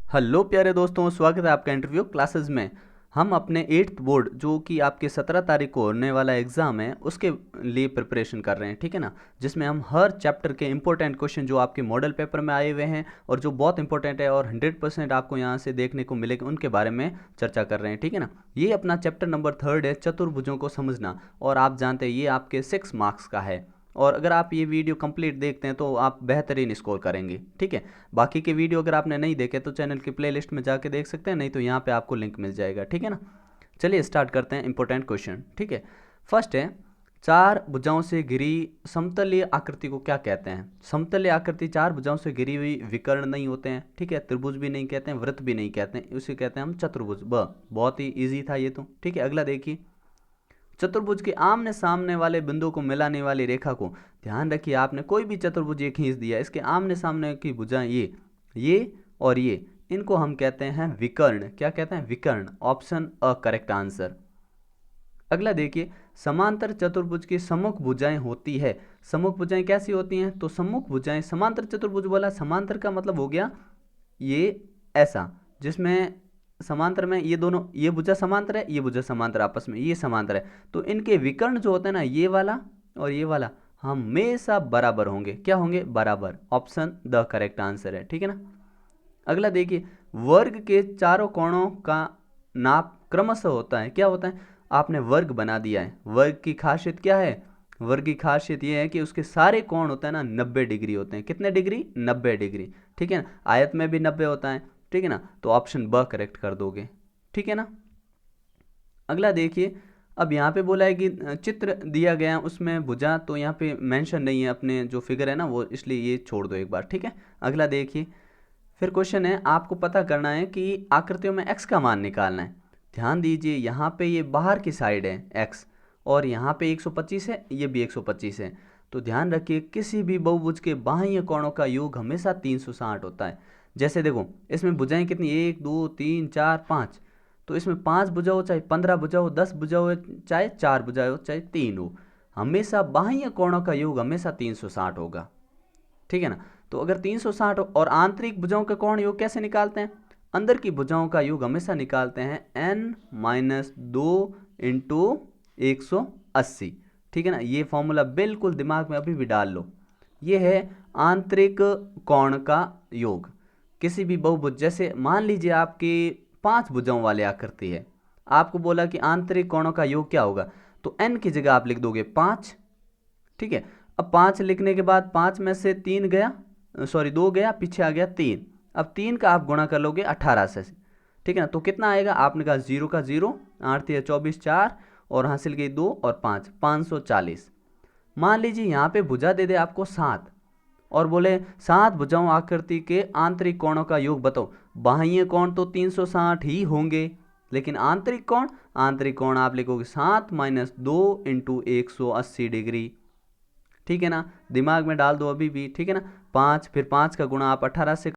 Hello प्यारे दोस्तों, स्वागत है आपका इंटरव्यू क्लासेस में। हम अपने 8th बोर्ड जो कि आपके 17 तारीख को होने वाला एग्ज़ाम है उसके लिए प्रिपरेशन कर रहे हैं, ठीक है ना। जिसमें हम हर चैप्टर के इंपॉर्टेंट क्वेश्चन जो आपके मॉडल पेपर में आए हुए हैं और जो बहुत इंपॉर्टेंट है और 100% आपको यहाँ से देखने को मिलेगा उनके बारे में चर्चा कर रहे हैं, ठीक है ना। ये अपना चैप्टर नंबर 3 है, चतुर्भुजों को समझना। और आप जानते हैं ये आपके 6 मार्क्स का है। और अगर आप ये वीडियो कंप्लीट देखते हैं तो आप बेहतरीन स्कोर करेंगे, ठीक है। बाकी के वीडियो अगर आपने नहीं देखे तो चैनल की प्लेलिस्ट में जाके देख सकते हैं, नहीं तो यहाँ पे आपको लिंक मिल जाएगा, ठीक है ना। चलिए स्टार्ट करते हैं इंपॉर्टेंट क्वेश्चन, ठीक है। फर्स्ट है, चार भुजाओं से घिरी समतलीय आकृति को क्या कहते हैं। समतलीय आकृति चार भुजाओं से घिरी हुई विकर्ण नहीं होते हैं, ठीक है। त्रिभुज भी नहीं कहते हैं, वृत्त भी नहीं कहते हैं, उसे कहते हैं हम चतुर्भुज। बहुत ही ईजी था ये तो, ठीक है। अगला देखिए, चतुर्भुज के आमने सामने वाले बिंदु को मिलाने वाली रेखा को, ध्यान रखिए आपने कोई भी चतुर्भुज ये खींच दिया, इसके आमने सामने की भुजाएं ये और ये, इनको हम कहते हैं विकर्ण। क्या कहते हैं? विकर्ण। Option a correct answer. अगला देखिए, समांतर चतुर्भुज की सम्मुख भुजाएं होती है। सम्मुख भुजाएं कैसी होती हैं? तो सम्मुख भुजाएं, समांतर चतुर्भुज बोला, समांतर का मतलब हो गया ये ऐसा, जिसमें समांतर में ये दोनों, ये भुजा समांतर है, ये भुजा समांतर, आपस में ये समांतर है। तो इनके विकर्ण जो होते हैं ना, ये वाला और ये वाला हमेशा बराबर होंगे। क्या होंगे? बराबर। ऑप्शन द करेक्ट आंसर है, ठीक है ना। अगला देखिए, वर्ग के चारों कोणों का नाप क्रमशः होता है। क्या होता है? आपने वर्ग बना दिया है। वर्ग की खासियत क्या है? वर्ग की खासियत ये है कि उसके सारे कोण होते हैं ना 90 डिग्री होते हैं। कितने डिग्री? 90 डिग्री, ठीक है ना। आयत में भी 90 होता है, ठीक है ना। तो ऑप्शन ब करेक्ट कर दोगे, ठीक है ना। अगला देखिए, अब यहाँ पे बोला है कि चित्र दिया गया उसमें भुजा, तो यहाँ पे मेंशन नहीं है अपने जो फिगर है ना वो, इसलिए ये छोड़ दो एक बार, ठीक है। अगला देखिए, फिर क्वेश्चन है, आपको पता करना है कि आकृतियों में x का मान निकालना है। ध्यान दीजिए, यहाँ पे ये बाहर की साइड है x, और यहाँ पे 125 है, ये भी 125 है। तो ध्यान रखिए, किसी भी बहुभुज के बाह्य कोणों का योग हमेशा 360 होता है। जैसे देखो, इसमें भुजाएं कितनी, 1 2 3 4 5। तो इसमें 5 भुजा हो, चाहे 15 भुजा हो, 10 भुजा हो, चाहे 4 भुजा हो, चाहे 3 हो, हमेशा बाह्य कोणों का योग हमेशा 360 होगा, ठीक है ना। तो अगर 360 और आंतरिक भुजाओं का कोण योग कैसे निकालते हैं? अंदर की भुजाओं का योग हमेशा निकालते हैं n-2 इंटू 180, ठीक है ना। ये फॉर्मूला बिल्कुल दिमाग में अभी भी डाल लो। ये है आंतरिक कोण का योग। किसी भी बहुभुज, जैसे मान लीजिए आपकी 5 भुजाओं वाली आकृति है, आपको बोला कि आंतरिक कोणों का योग क्या होगा, तो n की जगह आप लिख दोगे 5, ठीक है। अब 5 लिखने के बाद 5 में से 3 गया, सॉरी 2 गया, पीछे आ गया 3। अब 3 का आप गुणा कर लोगे 18 से, ठीक है ना। तो कितना आएगा? आपने कहा 0 का 0, 8 या 24, 4 और हासिल गई 2 और 5, 540। मान लीजिए यहाँ पे भुजा दे दे आपको 7 और बोले 7 भुजाओं आकृति के आंतरिक कोणों का योग बताओ। बाह्य कोण तो 360 ही होंगे, लेकिन आंतरिक कोण आप लिखोगे 7 माइनस 2 इंटू 180 डिग्री, ठीक है ना। दिमाग में डाल दो अभी भी, ठीक है ना। 5, फिर 5 का गुणा आप 18 से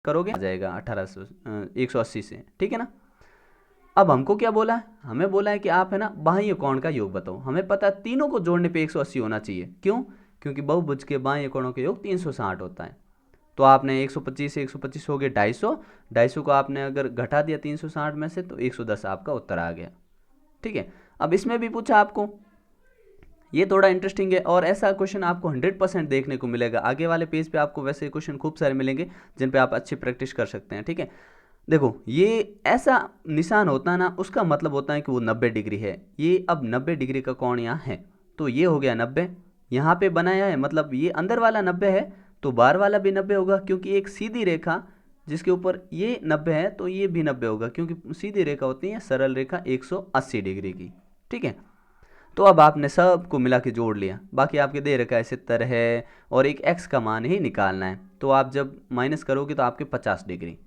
करोगे, आ जाएगा 1800 180 से, ठीक है ना। अब हमको क्या बोला है? हमें बोला है कि आप है ना बाह्य कोण का योग बताओ। हमें पता है तीनों को जोड़ने पे 180 होना चाहिए। क्यों? क्योंकि बहुभुज के बाह्य कोणों का योग 360 होता है। तो आपने 125 से 125 हो गए 250, 250 को आपने अगर घटा दिया 360 में से तो 110 आपका उत्तर आ गया, ठीक है। अब इसमें भी पूछा आपको, ये थोड़ा इंटरेस्टिंग है और ऐसा क्वेश्चन आपको 100% देखने को मिलेगा। आगे वाले पेज पे आपको वैसे क्वेश्चन खूब सारे मिलेंगे जिन पे आप अच्छी प्रैक्टिस कर सकते हैं, ठीक है। देखो, ये ऐसा निशान होता है ना, उसका मतलब होता है कि वो 90 डिग्री है। ये अब 90 डिग्री का कोण यहाँ है, तो ये हो गया 90। यहाँ पे बनाया है, मतलब ये अंदर वाला 90 है, तो बाहर वाला भी 90 होगा, क्योंकि एक सीधी रेखा जिसके ऊपर ये 90 है तो ये भी 90 होगा, क्योंकि सीधी रेखा होती है सरल रेखा 180 डिग्री की, ठीक है। तो अब आपने सबको मिला के जोड़ लिया, बाकी आपके दे रखा है 70 है और एक x का मान ही निकालना है। तो आप जब माइनस करोगे तो आपके 50 डिग्री,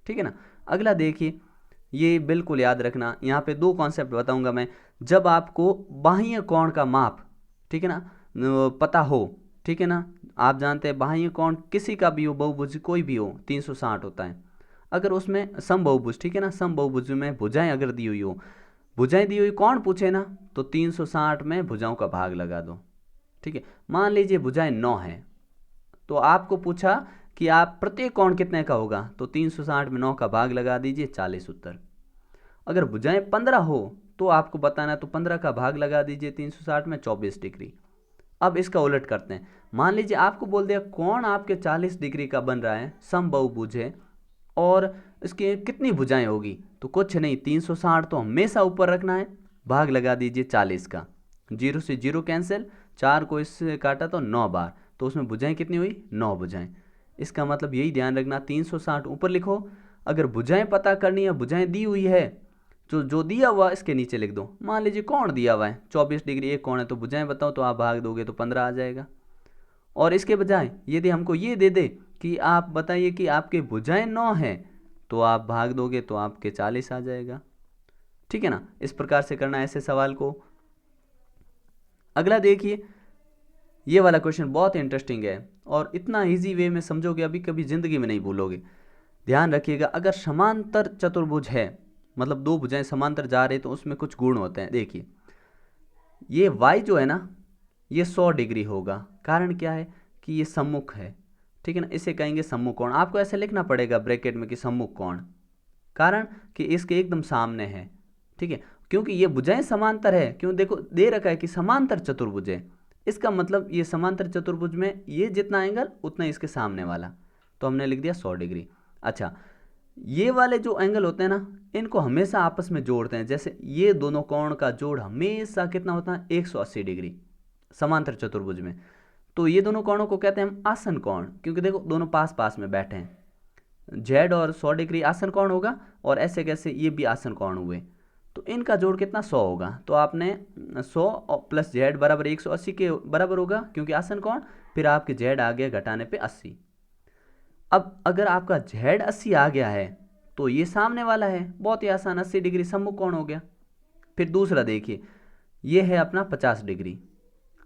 ठीक है ना। अगला देखिए, ये बिल्कुल याद रखना, यहाँ पे दो कॉन्सेप्ट बताऊंगा मैं। जब आपको बाह्य कोण का माप, ठीक है ना, पता हो, ठीक है ना। आप जानते हैं बाह्य कोण किसी का भी हो, बहुभुज कोई भी हो, 360 होता है। अगर उसमें समबाहुभुज, ठीक है ना, समबाहुभुज में भुजाएं अगर दी हुई हो, भुजाएं दी हुई कौन पूछे ना, तो 360 में भुजाओं का भाग लगा दो, ठीक है। मान लीजिए भुजाएं 9 हैं, तो आपको पूछा कि आप प्रत्येक कोण कितने का होगा, तो 360 में 9 का भाग लगा दीजिए, 40 उत्तर। अगर भुजाएं 15 हो तो आपको बताना, तो 15 का भाग लगा दीजिए 360 में, 24 डिग्री। अब इसका उलट करते हैं। मान लीजिए आपको बोल दिया कोण आपके 40 डिग्री का बन रहा है, समबाहुभुज है, और इसकी कितनी भुजाएं होगी, तो कुछ नहीं, 360 तो हमेशा ऊपर रखना है, भाग लगा दीजिए 40 का, 0 से 0 कैंसिल, 4 को इससे काटा तो 9 बार, तो उसमें भुजाएं कितनी हुई, 9 भुजाएं। इसका मतलब यही ध्यान रखना, 360 ऊपर लिखो। अगर भुजाएं पता करनी है, भुजाएं दी हुई है, जो दिया हुआ इसके नीचे लिख दो। मान लीजिए कोण दिया हुआ है 24 डिग्री एक कोण है, तो भुजाएं बताओ, तो आप भाग दोगे तो 15 आ जाएगा। और इसके बजाय यदि हमको ये दे दे कि आप बताइए कि आपके भुजाएं 9 हैं, तो आप भाग दोगे तो आपके 40 आ जाएगा। ठीक है ना, इस प्रकार से करना है ऐसे सवाल को। अगला देखिए, ये वाला क्वेश्चन बहुत इंटरेस्टिंग है और इतना इजी वे में समझोगे अभी कभी जिंदगी में नहीं भूलोगे। ध्यान रखिएगा, अगर समांतर चतुर्भुज है, मतलब दो भुजाएं समांतर जा रही, तो उसमें कुछ गुण होते हैं। देखिए, ये y जो है ना, ये 100 डिग्री होगा। कारण क्या है कि ये सम्मुख है, ठीक है ना, इसे कहेंगे सम्मुख कोण। आपको ऐसे लिखना पड़ेगा ब्रैकेट में कि सम्मुख कोण, कारण कि इसके एकदम सामने है। ठीक है, क्योंकि ये भुजाएं समांतर है, क्यों, देखो दे रखा है कि समांतर चतुर्भुज है, इसका मतलब ये समांतर चतुर्भुज में ये जितना एंगल उतना इसके सामने वाला, तो हमने लिख दिया 100 डिग्री। अच्छा, ये वाले जो एंगल होते हैं ना, इनको हमेशा आपस में जोड़ते हैं। जैसे ये दोनों कोण का जोड़ हमेशा कितना होता है, 180 डिग्री समांतर चतुर्भुज में। तो ये दोनों कोणों को कहते हैं हम आसन कोण, क्योंकि देखो दोनों पास पास में बैठे हैं। जेड और 100 डिग्री आसन कोण होगा, और ऐसे कैसे ये भी आसन कोण हुए, तो इनका जोड़ कितना 100 होगा। तो आपने 100 प्लस जेड बराबर 180 के बराबर होगा, क्योंकि आसन कोण, फिर आपके जेड आ गया घटाने पे 80। अब अगर आपका जेड 80 आ गया है, तो ये सामने वाला है, बहुत ही आसान, 80 डिग्री सम्मुख कोण हो गया। फिर दूसरा देखिए, ये है अपना 50 डिग्री,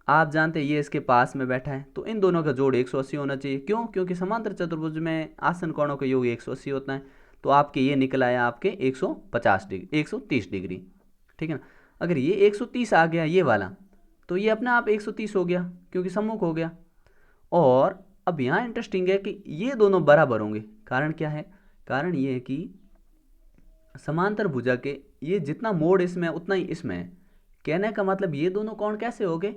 आप जानते हैं ये इसके पास में बैठा है, तो इन दोनों का जोड़ 180 होना चाहिए। क्यों, क्योंकि समांतर चतुर्भुज में आसन कोणों का योग 180 होता है। तो आपके ये निकल आया आपके 150 डिग्री, 130 डिग्री। ठीक है ना, अगर ये 130 आ गया ये वाला, तो ये अपने आप 130 हो गया, क्योंकि सम्मुख हो गया। और अब यहाँ इंटरेस्टिंग है कि ये दोनों बराबर होंगे। कारण क्या है, कारण ये है कि समांतर भुजा के ये जितना मोड़ इसमें उतना ही इसमें है। कहने का मतलब ये दोनों कोण कैसे हो गए,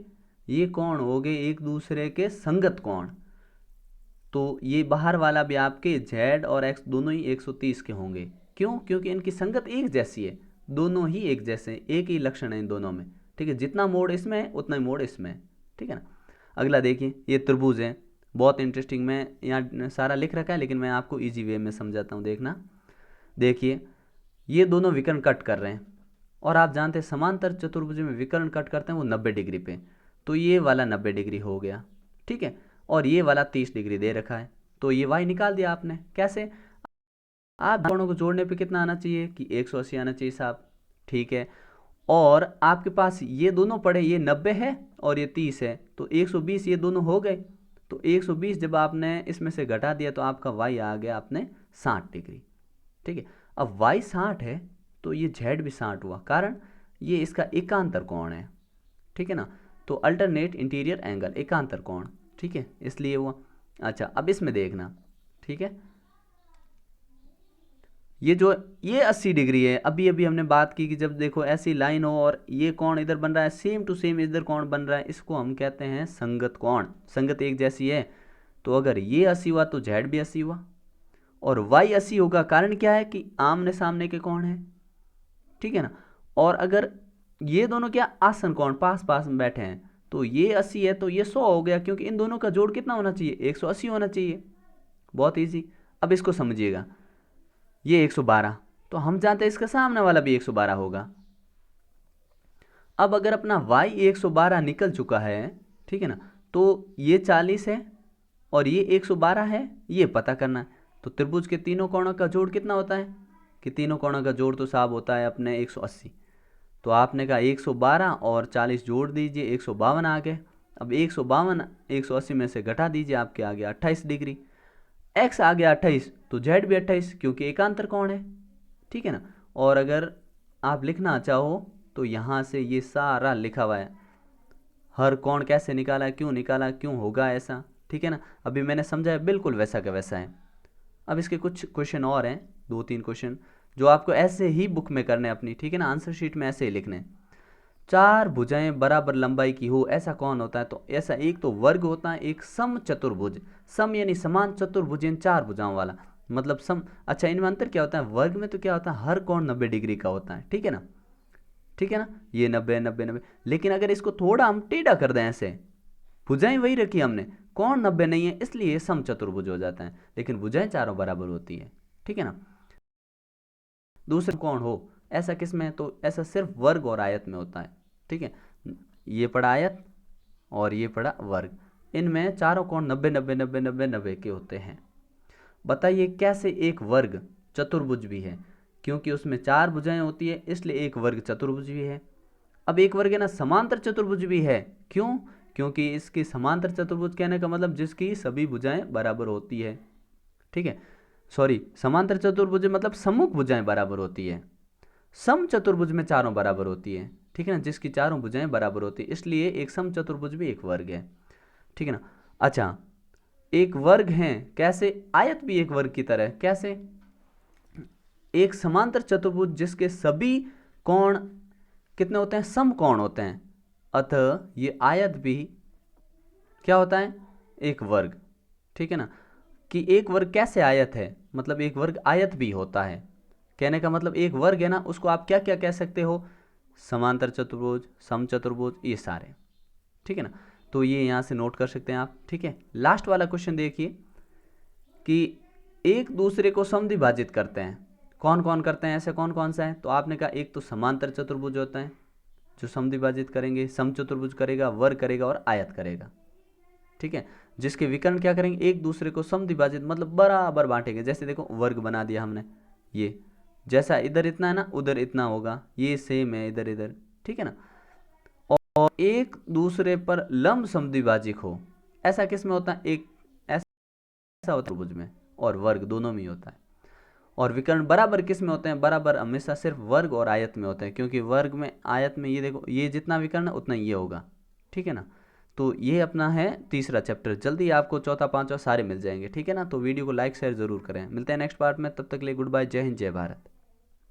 ये कोण हो गए एक दूसरे के संगत कोण। तो ये बाहर वाला भी आपके z और x दोनों ही 130 के होंगे। क्यों, क्योंकि इनकी संगत एक जैसी है, दोनों ही एक जैसे, एक ही लक्षण है इन दोनों में। ठीक है, जितना मोड़ इसमें है उतना ही मोड़ इसमें है। ठीक है ना। अगला देखिए, ये त्रिभुज है, बहुत इंटरेस्टिंग। मैं यहाँ सारा लिख रखा है, लेकिन मैं आपको ईजी वे में समझाता हूँ, देखना। देखिए, ये दोनों विकर्ण कट कर रहे हैं, और आप जानते हैं समांतर चतुर्भुज में विकर्ण कट करते हैं वो 90 डिग्री पे, तो ये वाला 90 डिग्री हो गया। ठीक है, और ये वाला 30 डिग्री दे रखा है, तो ये y निकाल दिया आपने। कैसे, आप दोनों को जोड़ने पे कितना आना चाहिए कि 180 आना चाहिए साहब। ठीक है, और आपके पास ये दोनों पड़े, ये 90 है और ये 30 है, तो 120 ये दोनों हो गए। तो 120 जब आपने इसमें से घटा दिया, तो आपका y आ गया आपने 60 डिग्री। ठीक है, अब y 60 है, तो ये z भी 60 हुआ, कारण ये इसका एकांतर कोण है। ठीक है ना, तो अल्टरनेट इंटीरियर एंगल, एकांतर कोण। ठीक है, इसलिए हुआ। अच्छा, अब इसमें देखना। ठीक है, ये जो ये 80 डिग्री है, अभी अभी हमने बात की कि जब देखो ऐसी लाइन हो और ये कोण इधर बन रहा है, सेम टू सेम इधर कोण बन रहा है, इसको हम कहते हैं संगत कोण। संगत एक जैसी है, तो अगर ये 80 हुआ तो z भी 80 हुआ, और y 80 होगा। कारण क्या है कि आमने सामने के कोण है। ठीक है ना, और अगर ये दोनों क्या आसन कोण, पास पास में बैठे हैं, तो ये 80 है तो ये 100 हो गया, क्योंकि इन दोनों का जोड़ कितना होना चाहिए, 180 होना चाहिए। बहुत इजी। अब इसको समझिएगा, ये 112, तो हम जानते हैं इसका सामने वाला भी 112 होगा। अब अगर अपना y 112 निकल चुका है, ठीक है ना, तो ये 40 है और ये 112 है, ये पता करना है। तो त्रिभुज के तीनों कोणों का जोड़ कितना होता है, कि तीनों कोणों का जोड़ तो साहब होता है अपने 180। तो आपने कहा 112 और 40 जोड़ दीजिए, 152 आ गए। अब 152 180 में से घटा दीजिए, आपके आ गया 28 डिग्री। x आ गया 28, तो z भी 28, क्योंकि एकांतर कोण है। ठीक है ना, और अगर आप लिखना चाहो तो यहाँ से ये सारा लिखा हुआ है, हर कोण कैसे निकाला, क्यों निकाला, क्यों होगा ऐसा, ठीक है ना। अभी मैंने समझाया बिल्कुल वैसा का वैसा है। अब इसके कुछ क्वेश्चन और हैं, 2-3 क्वेश्चन जो आपको ऐसे ही बुक में करने हैं अपनी, ठीक है ना, आंसर शीट में ऐसे ही लिखने हैं। 4 भुजाएं बराबर लंबाई की हो ऐसा कौन होता है? तो ऐसा एक तो वर्ग होता है, एक सम चतुर्भुज। सम यानी समान, चतुर्भुज यानी 4 भुजाओं वाला, मतलब सम। अच्छा, इनमें अंतर क्या होता है? वर्ग में तो क्या होता है, हर कोण 90 डिग्री का होता है, ठीक है ना, ठीक है ना, ये 90 90 90। लेकिन अगर इसको थोड़ा हम टेढ़ा कर दें ऐसे, भुजाएं वही रखी हमने, कोण 90 नहीं है, इसलिए सम चतुर्भुज हो जाता है, लेकिन भुजाएं चारों बराबर होती है, ठीक है ना। दूसरा कोण हो ऐसा किस में है? तो ऐसा सिर्फ वर्ग और आयत में होता है, ठीक है। ये पड़ा आयत और ये पड़ा वर्ग, इनमें चारों कोण 90 90 90 90 90 के होते हैं। बताइए कैसे एक वर्ग चतुर्भुज भी है? क्योंकि उसमें 4 भुजाएं होती है, इसलिए एक वर्ग चतुर्भुज भी है। अब एक वर्ग है ना समांतर चतुर्भुज भी है, क्यों? क्योंकि इसकी समांतर चतुर्भुज कहने का मतलब जिसकी सभी भुजाएं बराबर होती है, ठीक है। सॉरी, समांतर चतुर्भुज मतलब सम्मुख भुजाएं बराबर होती है। सम चतुर्भुज में चारों बराबर होती है, ठीक है ना, जिसकी चारों भुजाएं बराबर होती है, इसलिए एक सम चतुर्भुज भी एक वर्ग है, ठीक है ना। अच्छा, एक वर्ग है कैसे? आयत भी एक वर्ग की तरह, कैसे? एक समांतर चतुर्भुज जिसके सभी कोण कितने होते हैं? समकोण होते हैं, अतः ये आयत भी क्या होता है? एक वर्ग, ठीक है ना। कि एक वर्ग कैसे आयत है? मतलब एक वर्ग आयत भी होता है, कहने का मतलब एक वर्ग है ना, उसको आप क्या क्या कह सकते हो? समांतर चतुर्भुज, समचतुर्भुज, ये सारे, ठीक है ना। तो ये यहाँ से नोट कर सकते हैं आप, ठीक है। लास्ट वाला क्वेश्चन देखिए कि एक दूसरे को समद्विभाजित करते हैं, कौन कौन करते हैं? ऐसे कौन कौन सा है? तो आपने कहा एक तो समांतर चतुर्भुज होता है जो समद्विभाजित करेंगे, समचतुर्भुज करेगा, वर्ग करेगा और आयत करेगा, ठीक है। जिसके विकर्ण क्या करेंगे? एक दूसरे को समद्विभाजित मतलब बराबर बांटेंगे। जैसे देखो वर्ग बना दिया हमने, ये जैसा इधर इतना है ना उधर इतना होगा, ये सेम है इधर इधर, ठीक है ना। और एक दूसरे पर लंब समद्विभाजित हो, ऐसा किस में होता है? एक ऐसा होता है त्रिभुज में, और वर्ग दोनों में ही होता है। और विकर्ण बराबर किस में होते हैं? बराबर हमेशा सिर्फ वर्ग और आयत में होते हैं, क्योंकि वर्ग में, आयत में ये देखो ये जितना विकर्ण है उतना ये होगा, ठीक है ना। तो ये अपना है तीसरा चैप्टर, जल्दी आपको चौथा पांचवा सारे मिल जाएंगे, ठीक है ना। तो वीडियो को लाइक शेयर जरूर करें। मिलते हैं नेक्स्ट पार्ट में, तब तक के लिए गुड बाय, जय हिंद, जय भारत।